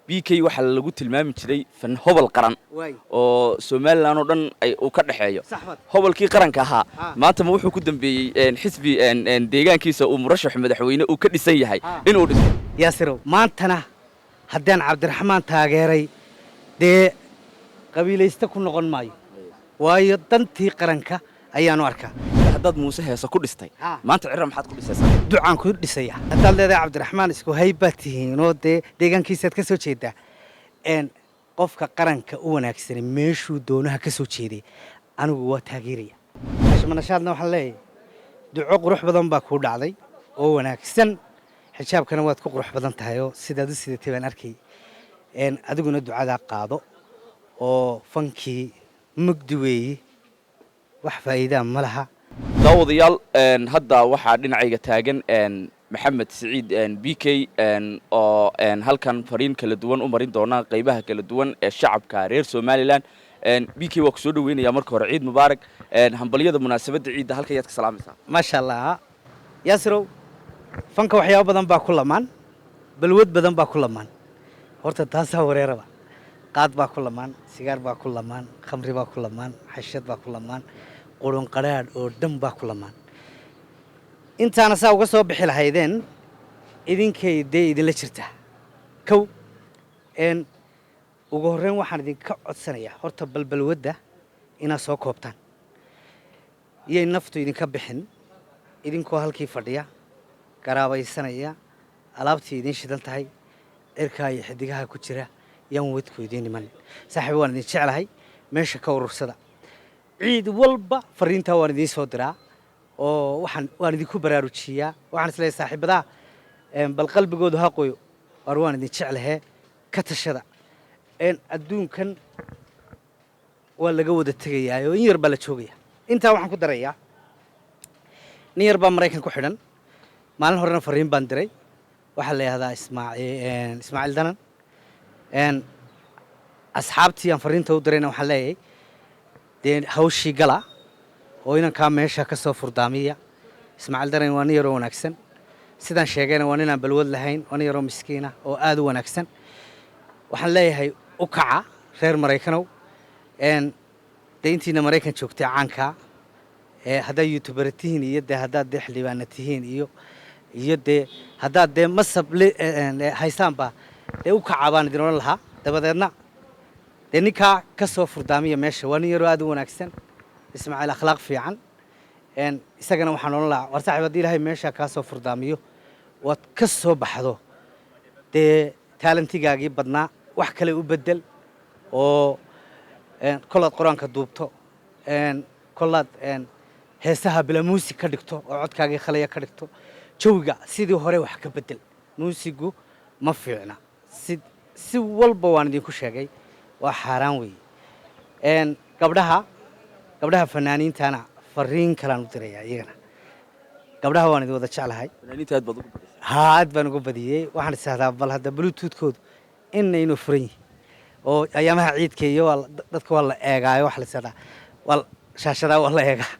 BK waxa lagu tilmaami jiray fan hobol qaran oo Soomaaliland oo dhan ay u ka dhaxeeyo hobolkii qaranka ahaa maanta ma wuxuu ku dambeeyay xisbi deegaankiisa uu murashax madaxweyne uu ka dhisan yahay inuu dhiso yaasirow maantana haddaan Cabdiraxmaan taageeray dee qabiilaysta ku noqon maayo waayo dantii qaranka ayaanu arkaa dad Muuse heesa ku dhistay maanta cirra maxaad ku dhisaysaa ducaan ku dhisaya haddaad leedahay Cabdiraxmaan isku haybatiin oo deegaankiisaad ka soo jeedaa qofka qaranka u wanaagsan meeshuu doonaha ka soo jeeday anigu waa taageeraya manashaadna waxaan leeyahay duco qurux badan baa ku dhacday oo wanaagsan xijaabkana waad ku qurux badan tahay oo sidaad u sidatay baan arkay adiguna ducada qaado oo fankii mugdi weeye wax faa'iido ma laha daawadayaal hadda waxa dhinacayga taagan Maxamed Saciid BK oo halkan fariin kala duwan u marin doona qaybaha kala duwan ee shacabka reer Soomaaliland BK waa ku soo dhaweynaya marka hore ciid mubaarak hambaliyada munaasabada ciidda halka yaad ka salaamaysaa ma sha Allah yaasirow fanka waxyaabo badan baa ku lamaan balwad badan baa ku lamaan horta taas wareeraba qaad baa ku lamaan sigaar baa ku lamaan khamri baa ku lamaan xashad baa ku lamaan qurun qaraad oo dhan baa ku lamaan intaana saa uga soo bixi lahaydeen idinkay idinla jirta kow ugu horreyn waxaan idinka codsanayaa horta balbalwadda inaad soo koobtaan iyay naftu idinka bixin idinkoo halkii fadhiya garaabaysanaya alaabtii idin shidan tahay cirkaa iyo xidigaha ku jira yaan wadku idiin imanin saaxiib waan idin jeclahay meesha ka urursada ciid walba fariintaa waan idiin soo diraa oo waan idinku baraarujiyaa waxaan isleeyahay saaxiibada bal qalbigoodu ha qoyo waan idin jeclahay ka tashada adduunkan waa laga wada tegayaa oo in yar baa la joogaya intaa waxaan ku darayaa nin yar baa Mareykan ku xidhan maalin horena fariin baan diray waxa la yiraahdaa Ismaaciil Danan asxaabtii aan fariinta u dirayna waxaan leeyahay hawshii gala oo inankaa meesha ka soo furdaamiya Ismaaciil Daran waa nin yar oo wanaagsan sidaan sheegayna waa nin aan balwad lahayn waa nin yar oo miskiina oo aad u wanaagsan waxaan leeyahay u kaca reer Mareykanow intiina Mareykan joogtay caanka haddaad youtuber tihiin iyo haddaad xildhibaana tihiin iyo haddaad masab haysaanba u kaca baan idin odhan lahaa dabadeedna ninkaa ka soo furdaamiya meesha waa nin yaroo aad u wanaagsan Ismaaciil akhlaaq fiican isagana waxaan odhan lahaa war saaxiib haddii ilaahay meesha kaa soo furdaamiyo waad ka soo baxdo taalentigaagii badnaa wax kale u bedel oo kolaad quraanka duubto kolaad heesaha bila muusig ka dhigto oo codkaagii khalaya ka dhigto jawiga sidii hore wax ka bedel muusigu ma fiicna si walba waan idinku sheegay waa xaraan weeye gabdhaha fanaaniintana fariin kalaan u dirayaa iyagana gabdhaha waan idin wada jeclahay fanaaniinta aad baad ugu badisay aad baan ugu badiyay waxaan isahdaa bal hadda bluetooth-koodu inaynu furan yihiin oo ayaamaha ciidka iyo dadka waa la eegaayo wax la isahdaa waa shaashadaa waa la eegaa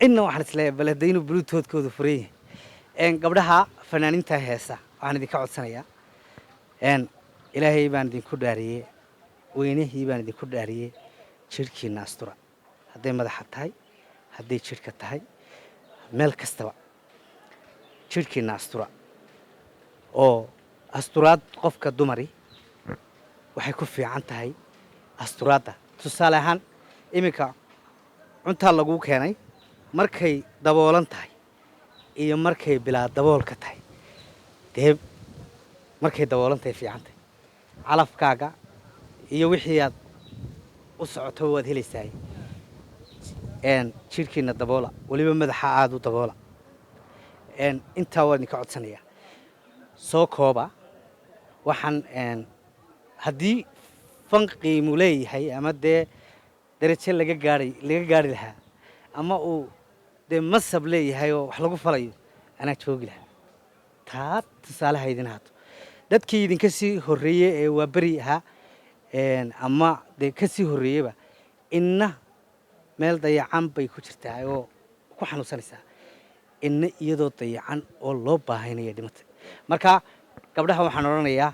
inna waxaan isleeyahay bal hadda inuu bluetooth-koodu furan yihiin gabdhaha fanaaniinta heesa waxaan idinka codsanayaa ilaahay baan idinku dhaariyey weynihii baan idinku dhaariyey jirhkiina astura hadday madaxa tahay hadday jirhka tahay meel kastaba jirhkiina astura oo asturaad qofka dumari waxay ku fiican tahay asturaadda tusaale ahaan iminka cuntaa laguu keenay markay daboolan tahay iyo markay bilaa daboolka tahay markay daboolan tahay fiican tahay calafkaaga iyo wixii aad u socoto waad helaysaa jirhkiina daboola waliba madaxa aad u daboola intaa waan idinka codsanayaa soo kooba waxaan haddii fan qiimu leeyahay ama darajo laga gaari lahaa ama uu masab leeyahay oo wax lagu falayo anaa joogi lahaa taa tusaalaha idin haato dadkii idinka sii horreeyey ee waa beri ahaa ama ka sii horreeyeyba inna meel dayacan bay ku jirtaa oo ku xanuunsanaysaa inna iyadoo dayacan oo loo baahaynaya dhimatay marka gabdhaha waxaan odhanayaa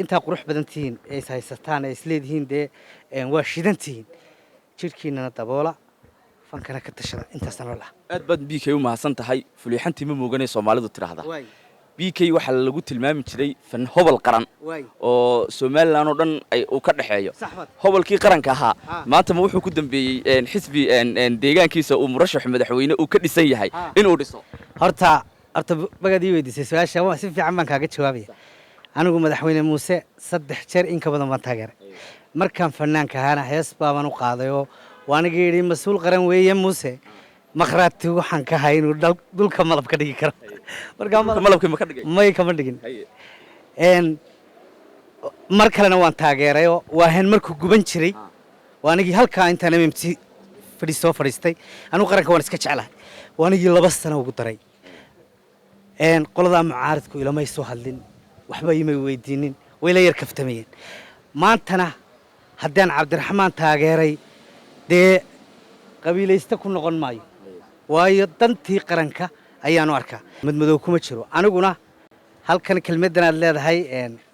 intaa qurux badan tihiin ee is haysataan ee isleedihiin dee waa shidan tihiin jidhkiinana daboola fankana ka tashada intaasna la aad baad BK u mahadsan tahay fuliixantii ma mooganay Soomaalidu tiraahdaa BK waxa lagu tilmaami jiray fan hobol qaran oo Soomaaliland oo dhan ay u ka dhaxeeyo hobolkii qaranka ahaa maanta ma wuxuu ku dambeeyay xisbi deegaankiisa uu murashax madaxweyne uu ka dhisan yahay inuu dhiso horta bagad ii weydiisay su'aasha waa si fiican baan kaaga jawaabaya anigu madaxweyne muuse 3 jeer in ka badan baan taageeray markaan fanaanka ahaana hees baaban u qaadayoo waaniga yidhi mas-uul qaran weeye muuse maqraati waxaan ka hay inuu dhulka malab ka dhigi karo may kama dhigin mar kalena waan taageerayoo waa hen markuu guban jiray waanigii halkaa intaan MMT soo fadhiistay anigu qaranka waan iska jeclahay waanigii 2 sano ugu daray qoladaa mucaaridku ilamay soo hadlin waxba imay weydiinin way la yar kaftamayeen maantana haddaan cabdiraxmaan taageeray dee qabiilaysta ku noqon maayo waayo dantii qaranka ayaanu arkaa madmadow kuma jiro aniguna halkan kelmaddan aad leedahay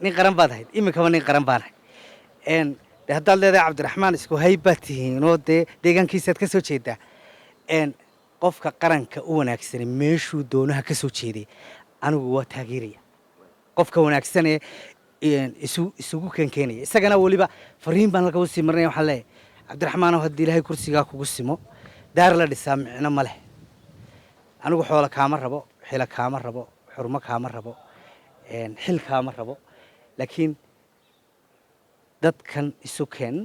nin qaran baad ahayd iminkaba nin qaran baan ahay dee haddaad leedahay cabdiraxmaan isku hayb baad tihiin oo dee deegaankiisaad ka soo jeedaa qofka qaranka u wanaagsanay meeshuu doonaha ka soo jeeday anigu waa taageeraya qofka wanaagsan ee isugu keenkeenaya isagana weliba fariin baan laga sii marnay waxaan leeyahay cabdiraxmaanow haddii ilaahay kursigaa kugu simo daar la dhisaa micno ma leh anigu xoola kaama rabo xila kaama rabo xurmo kaama rabo xil kaama rabo laakiin dadkan isu keen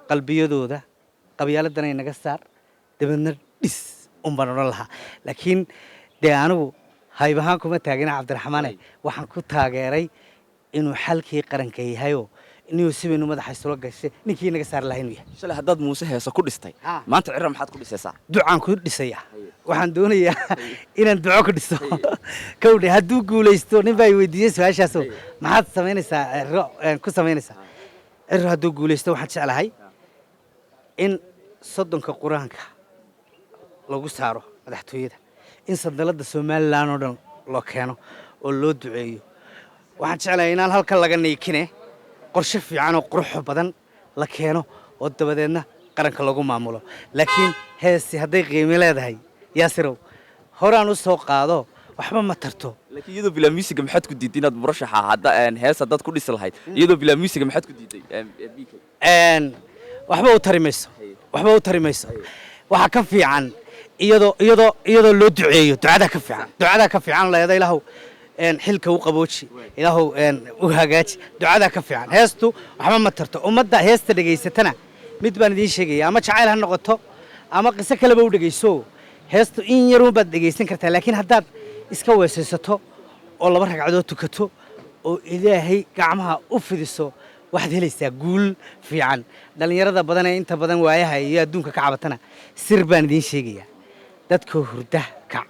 qalbiyadooda qabyaaladana inaga saar dabadna dhis unbaan odhan lahaa laakiin dee anigu hayb ahaan kuma taagina cabdiraxmaane waxaan ku taageeray inuu xalkii qaranka yahayoo inuu sibaynu madaxa isula gashay ninkii naga saar lahayn yahay shalay haddaad muuse heeso ku dhistay maanta cirra maxaad ku dhisaysaa ducaan ku dhisayaa waxaan doonayaa inaan duco ku dhiso kowdhe hadduu guulaysto nin baa weydiiyey su-aashaasoo maxaad samaynaysaa ku samaynaysaa cirro hadduu guulaysto waxaan jeclahay in 30 quraanka lagu saaro madaxtooyada in sandaladda Soomaaliland oo dhan loo keeno oo loo duceeyo waxaan jeclahay inaan halkan laga neekine qorshe fiican oo qurux badan la keeno oo dabadeedna qaranka lagu maamulo laakiin heesi hadday qiimo leedahay yaasirow horaan u soo qaado waxba ma tarto laakiin iyadoo bilaa music maxaad ku diiday inaad murashaxa hadda hees dad ku dhisi lahayd iyadoo bilaa music maxaad ku diiday BK waxba u tari mayso waxa ka fiican iyadoo loo duceeyo ducada ka fiican leedahay ilaahu xilka u qabooji ilaahu u hagaaji ducada ka fiican heestu waxba ma tarto ummadda heesta dhageysatana mid baan idiin sheegaya ama jacayl ha noqoto ama qiso kaleba u dhageyso heestu in yar un baad dhageysan kartaa laakiin haddaad iska weesaysato oo 2 ragcadood tukato oo ilaahay gacmaha u fidiso waxaad helaysaa guul fiican dhalinyarada badan ee inta badan waayaha iyo adduunka ka cabatana sir baan idiin sheegayaa dadka hurda kac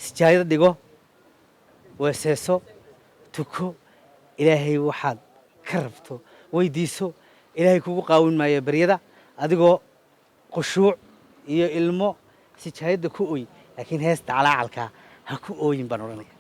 sijaayad dhigo weesayso tuko ilaahay waxaad ka rabto weydiiso ilaahay kugu qaawin maayo baryada adigoo khushuuc iyo ilmo sijaayadda ku oy laakiin heesta calaacalka ha ku ooyin baan odhanaya